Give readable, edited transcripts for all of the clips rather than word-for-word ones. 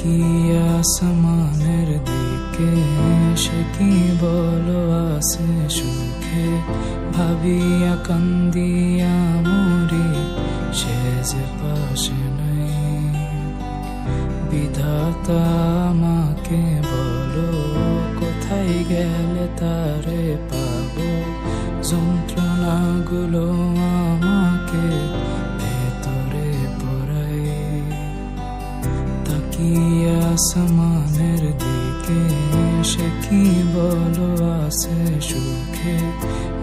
তাকিয়ে আসমানের দিকে, সে কি বলো আছে সুখে, ভাবিয়া কান্দিয়া মরি, সে যে পাশে নাই। বিধাতা আমাকে বলো, কোথায় গেলে তারে পাবো, যন্ত্রণাগুলো আমাকে ভেতরে পড়ায়। তাকিয়ে আসমানের দিকে, সে কি বলো আছে সুখে,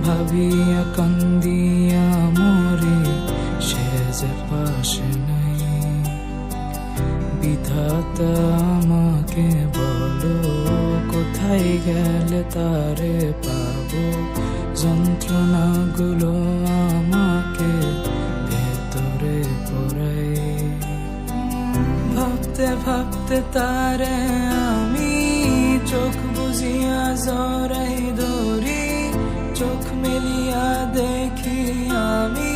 ভাবিয়া কান্দিয়া মরি, সে যে পাশে নাই। বিধাতা আমাকে বলো, কোথায় গেলে তারে পাবো, যন্ত্রণাগুলো আমাকে ভেতরে পড়ায়। ভাবতে ভাবতে তারে আমি চোখ বুঝিয়া জড়াই ধরি, চোখ মেলিয়া দেখি আমি,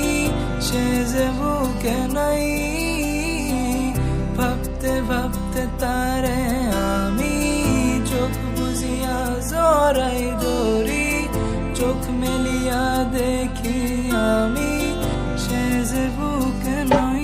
সে যে বুকে নাই। ভাবতে ভাবতে তারে আমি চোখ বুঝিয়া জড়াই ধরি, চোখ মেলিয়া দেখি আমি, সে যে বুকে নাই।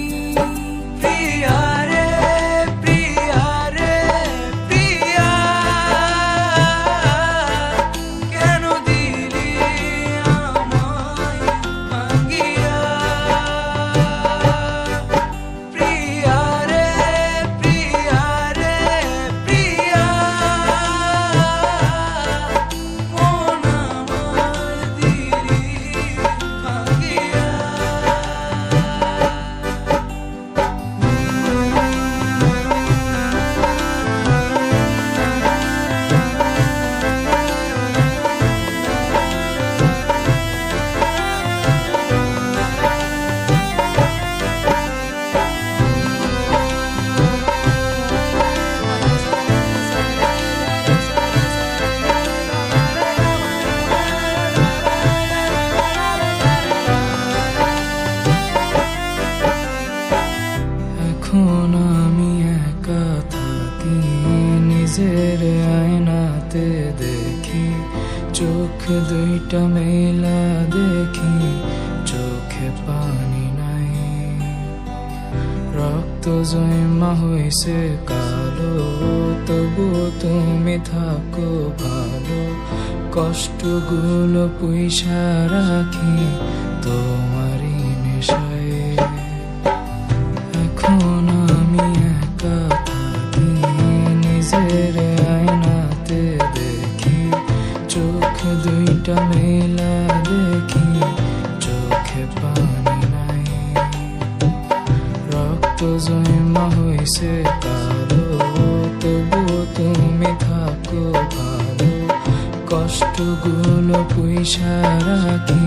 এখন আমি একা থাকি, নিজের আয়নাতে দেখি, চোখ দুইটা মেলা দেখি, চোখে পানি নাই। রক্ত জমা হইছে কালো, তবু তুমি থাকো ভালো, কষ্টগুলো পুইসা রাখি তোমারই নেশায়। এখন আমি একা থাকি, নিজের আয়নাতে দেখি, চোখ দুইটা মেলা দেখি, চোখে পানি নাই। রক্ত জমা হইছে কালো, তবু তুমি থাকো ভালো, কষ্টগুলো পুইসা রাখি